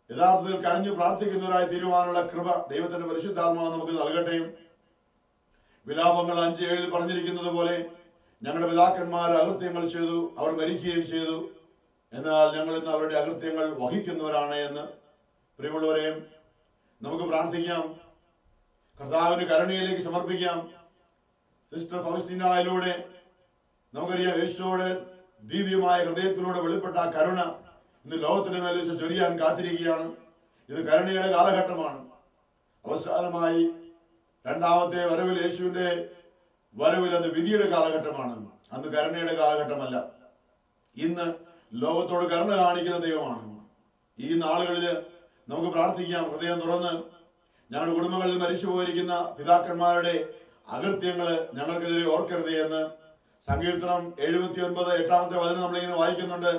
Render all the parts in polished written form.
യഥാർത്ഥത്തിൽ കരഞ്ഞു പ്രാർത്ഥിക്കുന്നവരായി തീരുവാനുള്ള കൃപ ദൈവത്തിന്റെ പരിശുദ്ധാത്മാവ് നമുക്ക് നൽകട്ടെ. വിലാപങ്ങൾ 5:7 പറഞ്ഞിരിക്കുന്നത് പോലെ ഞങ്ങളുടെ പിതാക്കന്മാർ അകൃത്യങ്ങൾ ചെയ്തു, അവർ മരിക്കുകയും ചെയ്തു, എന്നാൽ ഞങ്ങൾ ഇന്ന് അവരുടെ അകൃത്യങ്ങൾ വഹിക്കുന്നവരാണ് എന്ന്. പ്രിയമുള്ളവരെയും നമുക്ക് പ്രാർത്ഥിക്കാം, കർത്താവിന്റെ കരുണയിലേക്ക് സമർപ്പിക്കാം. സിസ്റ്റർ ഫൗസ്റ്റീനയിലൂടെ നമുക്കറിയാം, യേശുവോട് ദിവ്യമായ ഹൃദയത്തിലൂടെ വെളിപ്പെട്ട ആ കരുണ ഇന്ന് ലോകത്തിന്റെ മേൽ ചൊരിയാൻ കാത്തിരിക്കുകയാണ്. ഇത് കരുണയുടെ കാലഘട്ടമാണ്. അവസാനമായി രണ്ടാമത്തെ വരവിൽ, യേശുവിന്റെ വരവിൽ അത് വിധിയുടെ കാലഘട്ടമാണ്. അന്ന് കരുണയുടെ കാലഘട്ടമല്ല. ഇന്ന് ലോകത്തോട് കരുണ കാണിക്കുന്ന ദൈവമാണ്. ഈ നാളുകളിൽ നമുക്ക് പ്രാർത്ഥിക്കാം, ഹൃദയം തുറന്ന് ഞങ്ങളുടെ കുടുംബങ്ങളിൽ മരിച്ചു പോയിരിക്കുന്ന പിതാക്കന്മാരുടെ അകൃത്യങ്ങൾ ഞങ്ങൾക്കെതിരെ ഓർക്കരുതേ എന്ന്. സങ്കീർത്തനം 79 8-ാമത്തെ വചനം നമ്മളിങ്ങനെ വായിക്കുന്നുണ്ട്,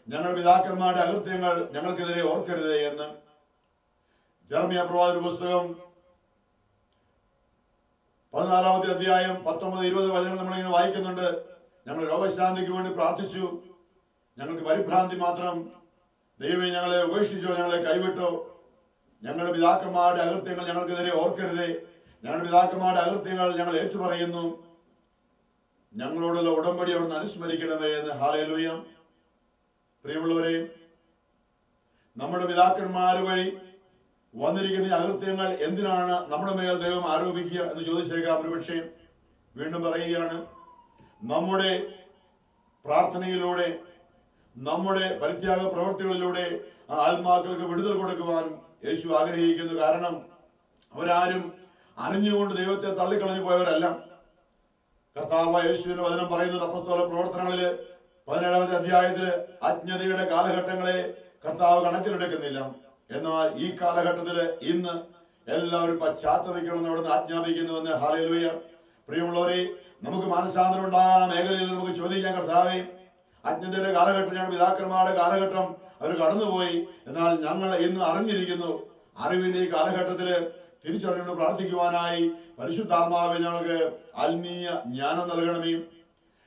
ഞങ്ങളുടെ പിതാക്കന്മാരുടെ അകൃത്യങ്ങൾ ഞങ്ങൾക്കെതിരെ ഓർക്കരുതേ എന്ന്. ജെറമ്യാ പ്രവാചക പുസ്തകം 14-ാമത്തെ അധ്യായം 19-20 വചനങ്ങൾ നമ്മളിങ്ങനെ വായിക്കുന്നുണ്ട്, ഞങ്ങൾ രോഗശാന്തിക്ക് വേണ്ടി പ്രാർത്ഥിച്ചു, ഞങ്ങൾക്ക് പരിഭ്രാന്തി മാത്രം, ദൈവമേ ഞങ്ങളെ ഉപേക്ഷിച്ചോ, ഞങ്ങളെ കൈവിട്ടോ, ഞങ്ങളുടെ പിതാക്കന്മാരുടെ അകൃത്യങ്ങൾ ഞങ്ങൾക്കെതിരെ ഓർക്കരുതേ, ഞങ്ങളുടെ പിതാക്കന്മാരുടെ അകൃത്യങ്ങൾ ഞങ്ങൾ ഏറ്റുപറയുന്നു, ഞങ്ങളോടുള്ള ഉടമ്പടി അവിടുന്ന് അനുസ്മരിക്കണമേ എന്ന്. ഹല്ലേലൂയ. പ്രിയമുള്ളവരെ, നമ്മുടെ പിതാക്കന്മാർ വഴി വന്നിരിക്കുന്ന അകൃത്യങ്ങൾ എന്തിനാണ് നമ്മുടെ മേൽ ദൈവം ആരോപിക്കുക എന്ന് ചോദിച്ചേക്കാം ഒരുപക്ഷെ. വീണ്ടും പറയുകയാണ്, നമ്മുടെ പ്രാർത്ഥനയിലൂടെ, നമ്മുടെ പരിത്യാഗ പ്രവൃത്തികളിലൂടെ ആ ആത്മാക്കൾക്ക് വിടുതൽ കൊടുക്കുവാൻ യേശു ആഗ്രഹിക്കുന്നു. കാരണം അവരാരും അറിഞ്ഞുകൊണ്ട് ദൈവത്തെ തള്ളിക്കളഞ്ഞു പോയവരല്ല. കർത്താവായ യേശുവിന്റെ വചനം പറയുന്നുണ്ട്, അപ്പോസ്തല പ്രവർത്തനങ്ങളില് 17-ാമത്തെ അധ്യായത്തില് അജ്ഞതയുടെ കാലഘട്ടങ്ങളെ കർത്താവ് കണക്കിലെടുക്കുന്നില്ല. എന്നാൽ ഈ കാലഘട്ടത്തില് ഇന്ന് എല്ലാവരും പശ്ചാത്തപിക്കണമെന്ന് അവിടുന്ന് ആജ്ഞാപിക്കുന്നുവെന്ന്. ഹല്ലേലൂയ. പ്രിയമുള്ളവരെ, നമുക്ക് മാനസാന്തരം ഉണ്ടാകാൻ ആ മേഖലയിൽ നമുക്ക് ചോദിക്കാം, കർത്താവേ, അജ്ഞതയുടെ കാലഘട്ടം, ഞങ്ങളുടെ പിതാക്കന്മാരുടെ കാലഘട്ടം അവർ കടന്നുപോയി, എന്നാൽ ഞങ്ങൾ ഇന്ന് അറിഞ്ഞിരിക്കുന്നു. അറിവിന്റെ ഈ കാലഘട്ടത്തില് തിരിച്ചറിഞ്ഞുകൊണ്ട് പ്രാർത്ഥിക്കുവാനായി പരിശുദ്ധാത്മാവെ ഞങ്ങൾക്ക് ആത്മീയ ജ്ഞാനം നൽകണമേ.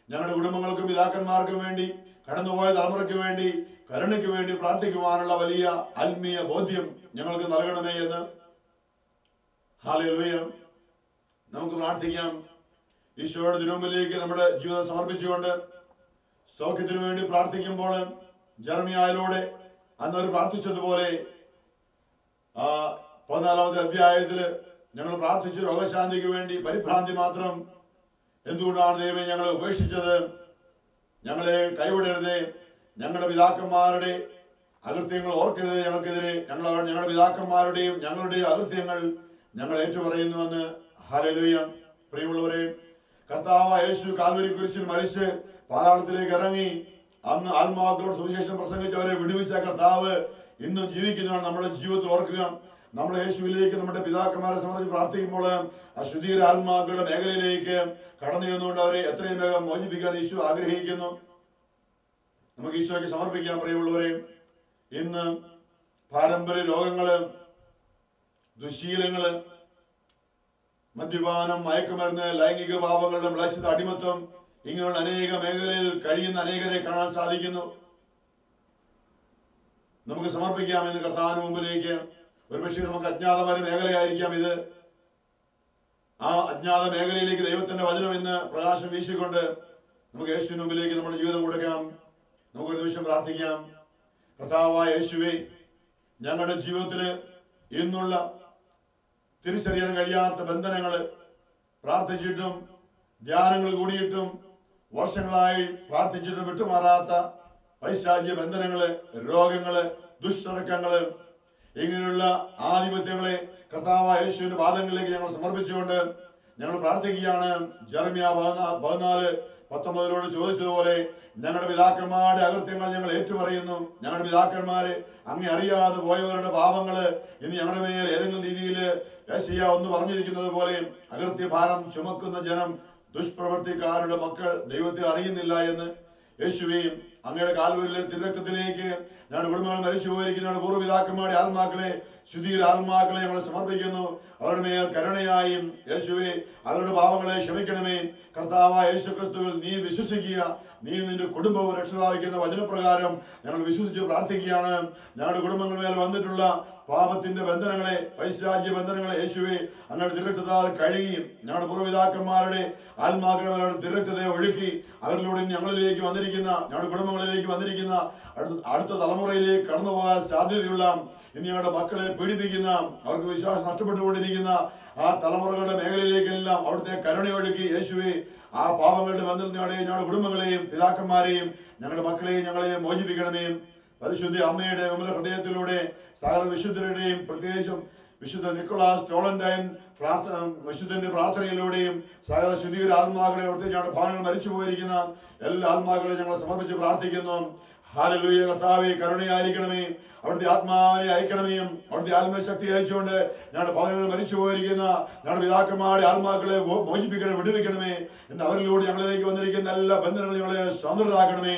ഞങ്ങളുടെ കുടുംബങ്ങൾക്കും പിതാക്കന്മാർക്കും വേണ്ടി, കടന്നുപോയ തലമുറയ്ക്ക് വേണ്ടി, കരുണയ്ക്ക് വേണ്ടി പ്രാർത്ഥിക്കുവാനുള്ള വലിയ ആത്മീയ ബോധ്യം ഞങ്ങൾക്ക് നൽകണമേ എന്ന്. ഹല്ലേലൂയ. നമുക്ക് പ്രാർത്ഥിക്കാം. ഈശോയുടെ തിരുമുമ്പിലേക്ക് നമ്മുടെ ജീവിതം സമർപ്പിച്ചുകൊണ്ട് സൗഖ്യത്തിനു വേണ്ടി പ്രാർത്ഥിക്കുമ്പോൾ ജെറമ്യായിലൂടെ അന്നവർ പ്രാർത്ഥിച്ചതുപോലെ 14-ാമത്തെ അധ്യായത്തില് ഞങ്ങൾ പ്രാർത്ഥിച്ചു രോഗശാന്തിക്ക് വേണ്ടി. പരിഭ്രാന്തി മാത്രം, എന്തുകൊണ്ടാണ് ദൈവമേ ഞങ്ങളെ ഉപേക്ഷിച്ചത്, ഞങ്ങളെ കൈവിടരുതേ, ഞങ്ങളുടെ പിതാക്കന്മാരുടെ അകൃത്യങ്ങൾ ഓർക്കരുത്, ഞങ്ങൾക്കെതിരെ ഞങ്ങളുടെ പിതാക്കന്മാരുടെയും ഞങ്ങളുടെയും അകൃത്യങ്ങൾ ഞങ്ങൾ ഏറ്റുപറയുന്നുവെന്ന്. ഹല്ലേലൂയ. പ്രിയമുള്ളവരെ, കർത്താവായ യേശു കാൽവരി കുരിശിൽ മരിച്ച് പാതാളത്തിലേക്ക് ഇറങ്ങി അന്ന് ആത്മാക്കളോട് സുവിശേഷം പ്രസംഗിച്ചവരെ വിടുവിച്ച കർത്താവ് ഇന്നും ജീവിക്കുന്നതാണ്. നമ്മുടെ ജീവിതത്തിൽ ഓർക്കുക, നമ്മുടെ യേശുവിലേക്ക് നമ്മുടെ പിതാക്കന്മാരെ സംബന്ധിച്ച് പ്രാർത്ഥിക്കുമ്പോൾ ആ ശുദ്ധീകര ആത്മാക്കളുടെ മേഖലയിലേക്ക് കടന്നു ചെന്നുകൊണ്ട് അവരെ എത്രയും വേഗം മോചിപ്പിക്കാൻ യേശു ആഗ്രഹിക്കുന്നു. നമുക്ക് ഈശോയ്ക്ക് സമർപ്പിക്കാം. പ്രിയമുള്ളവരെ, ഇന്ന് പാരമ്പര്യ രോഗങ്ങള്, ദുശീലങ്ങള്, മദ്യപാനം, മയക്കുമരുന്ന്, ലൈംഗിക പാപങ്ങളുടെ മ്ലേച്ഛത, അടിമത്തം, ഇങ്ങനെയുള്ള അനേക മേഖലയിൽ കഴിയുന്ന അനേകരെ കാണാൻ സാധിക്കുന്നു. നമുക്ക് സമർപ്പിക്കാം എന്ന് കർത്താവിന് മുമ്പിലേക്ക്. ഒരുപക്ഷെ നമുക്ക് അജ്ഞാതമായ മേഖലയായിരിക്കാം ഇത്. ആ അജ്ഞാത മേഖലയിലേക്ക് ദൈവത്തിന്റെ വചനം ഇന്ന് പ്രകാശം വീശിക്കൊണ്ട് നമുക്ക് യേശുവിന് മുമ്പിലേക്ക് നമ്മുടെ ജീവിതം കൊടുക്കാം. നമുക്കൊരു നിമിഷം പ്രാർത്ഥിക്കാം. കർത്താവായ യേശുവേ, ഞങ്ങളുടെ ജീവിതത്തില് ഇന്നുള്ള തിരിച്ചറിയാൻ കഴിയാത്ത ബന്ധനങ്ങള്, പ്രാർത്ഥിച്ചിട്ടും ധ്യാനങ്ങൾ കൂടിയിട്ടും വർഷങ്ങളായി പ്രാർത്ഥിച്ചിട്ടും വിട്ടുമാറാത്ത പൈശാചിക ബന്ധനങ്ങള്, രോഗങ്ങള്, ദുഷ്ടടക്കങ്ങള്, ഇങ്ങനെയുള്ള ആധിപത്യങ്ങളെ കർത്താവായ യേശുവിന്റെ പാദങ്ങളിലേക്ക് ഞങ്ങൾ സമർപ്പിച്ചുകൊണ്ട് ഞങ്ങൾ പ്രാർത്ഥിക്കുകയാണ്. ജെറമ്യാ 14:19 ചോദിച്ചതുപോലെ ഞങ്ങളുടെ പിതാക്കന്മാരുടെ അകൃത്യങ്ങൾ ഞങ്ങൾ ഏറ്റുപറയുന്നു. ഞങ്ങളുടെ പിതാക്കന്മാരെ അങ്ങേ അറിയാതെ പോയവരുടെ പാപങ്ങള് ഇനി ഞങ്ങളുടെ മേൽ ഏതെങ്കിലും രീതിയിൽ യെശയ്യാ 1 പറഞ്ഞിരിക്കുന്നത് പോലെ അകൃത്യഭാരം ചുമക്കുന്ന ജനം, ദുഷ്പ്രവർത്തിക്കാരുടെ മക്കൾ ദൈവത്തെ അറിയുന്നില്ല എന്ന്. യേശുവേ, അങ്ങയുടെ കാൽവരിലെ തിരുരക്തത്തിലേക്ക് ഞങ്ങളുടെ കുടുംബങ്ങൾ മരിച്ചു പോയിരിക്കുന്ന ഞങ്ങളുടെ പൂർവ്വപിതാക്കന്മാരുടെ ആത്മാക്കളെ, ശുദ്ധീര ആത്മാക്കളെ ഞങ്ങൾ സമർപ്പിക്കുന്നു. അവരുടെ മേൽ കരുണയായും യേശുവേ അവരുടെ പാപങ്ങളെ ക്ഷമിക്കണമേ. കർത്താവായ യേശു ക്രിസ്തുവിൽ നീ വിശ്വസിക്കുക. നീ നിന്റെ കുടുംബവും രക്ഷ പ്രാപിക്കുന്ന വചനപ്രകാരം ഞങ്ങൾ വിശ്വസിച്ച് പ്രാർത്ഥിക്കുകയാണ്. ഞങ്ങളുടെ കുടുംബങ്ങളുടെ മേൽ വന്നിട്ടുള്ള പാപത്തിന്റെ ബന്ധനങ്ങളെ, പൈശാചിക ബന്ധനങ്ങളെ യേശുവേ അങ്ങയുടെ തിരുരക്തത്താൽ കഴുകിയും ഞങ്ങളുടെ പൂർവ്വപിതാക്കന്മാരുടെ ആത്മാക്കളുടെ മേലുള്ള തിരുരക്തത്തെ ഒഴുക്കി അവരിലൂടെ ഞങ്ങളിലേക്ക് വന്നിരിക്കുന്ന, ഞങ്ങളുടെ കുടുംബങ്ങളിലേക്ക് വന്നിരിക്കുന്ന അടുത്ത തലമുറയിലേക്ക് കടന്നു പോകാൻ സാധ്യതയുള്ള, ഇനി ഞങ്ങളുടെ മക്കളെ പീഡിപ്പിക്കുന്ന, അവർക്ക് വിശ്വാസം നഷ്ടപ്പെട്ടുകൊണ്ടിരിക്കുന്ന ആ തലമുറകളുടെ മേഖലയിലേക്കെല്ലാം അവിടുത്തെ കരുണയൊഴുക്കി യേശുവേ ആ പാപങ്ങളുടെ ബന്ധനങ്ങളെയും ഞങ്ങളുടെ കുടുംബങ്ങളെയും പിതാക്കന്മാരെയും ഞങ്ങളുടെ മക്കളെയും ഞങ്ങളെയും മോചിപ്പിക്കണമേ. പരിശുദ്ധ അമ്മയുടെ വിമല ഹൃദയത്തിലൂടെ സകല വിശുദ്ധരുടെയും, പ്രത്യേകിച്ചും വിശുദ്ധ നിക്കോളാസ് ടോളന്റൈൻ വിശുദ്ധന്റെ പ്രാർത്ഥനയിലൂടെയും സകല ശുദ്ധീകര ആത്മാക്കളെ അവിടുത്തെ ഞങ്ങളുടെ ഭവനങ്ങൾ മരിച്ചു പോയിരിക്കുന്ന എല്ലാ ആത്മാക്കളെയും ഞങ്ങൾ സമർപ്പിച്ച് പ്രാർത്ഥിക്കുന്നു. ഹല്ലേലൂയ. കർത്താവേ കരുണയായിരിക്കണമേ. അവിടുത്തെ ആത്മാവിനെ അയക്കണമേ. അവിടുത്തെ ആത്മശക്തി അയച്ചുകൊണ്ട് ഞങ്ങളുടെ ഭവനങ്ങൾ മരിച്ചു പോയിരിക്കുന്ന ഞങ്ങളുടെ പിതാക്കന്മാരുടെ ആത്മാക്കളെ മോചിപ്പിക്കണമേ, വിടുവിക്കണമേ. എന്ന് അവരിലൂടെ ഞങ്ങളിലേക്ക് വന്നിരിക്കുന്ന എല്ലാ ബന്ധനങ്ങളും ഞങ്ങളെ സ്വതന്ത്രരാക്കണമേ.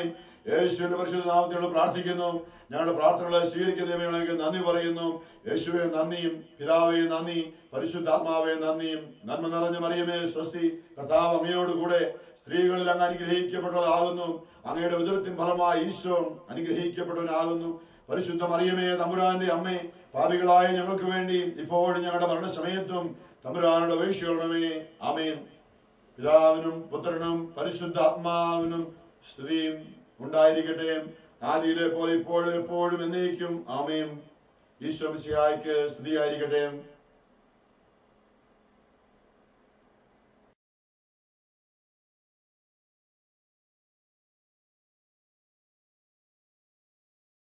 യേശുവിന്റെ പരിശുദ്ധ നാമത്തിൽ പ്രാർത്ഥിക്കുന്നു. ഞങ്ങളുടെ പ്രാർത്ഥനകളെ സ്വീകരിക്കുന്നതിന് ഞങ്ങൾക്ക് നന്ദി പറയുന്നു. യേശുവേ നന്ദിയും, പിതാവേ നന്ദി, പരിശുദ്ധാത്മാവേ നന്ദിയും. നന്മ നിറഞ്ഞ മറിയമേ സ്വസ്തി. കർത്താവ് അങ്ങയോടുകൂടെ സ്ത്രീകളിൽ അങ്ങ് അനുഗ്രഹിക്കപ്പെട്ടവരാകുന്നു. അങ്ങയുടെ ഉദരത്തിൻ ഫലമായി ഈശോ അനുഗ്രഹിക്കപ്പെട്ടവനാകുന്നു. പരിശുദ്ധ മറിയമേ തമ്പുരാന്റെ അമ്മേ, പാപികളായ ഞങ്ങൾക്ക് വേണ്ടി ഇപ്പോഴും ഞങ്ങളുടെ മരണസമയത്തും തമ്പുരാനോട് അപേക്ഷിക്കണമേ. ആമേൻ. പിതാവിനും പുത്രനും പരിശുദ്ധാത്മാവിനും സ്തുതിയും ഉണ്ടായിരിക്കട്ടെ, ആദിയിലെ പോലെ ഇപ്പോഴും എപ്പോഴും എന്നേക്കും. ആമേൻ. ഈശോ മിശിഹായ്ക്ക് സ്തുതിയായിരിക്കട്ടെ.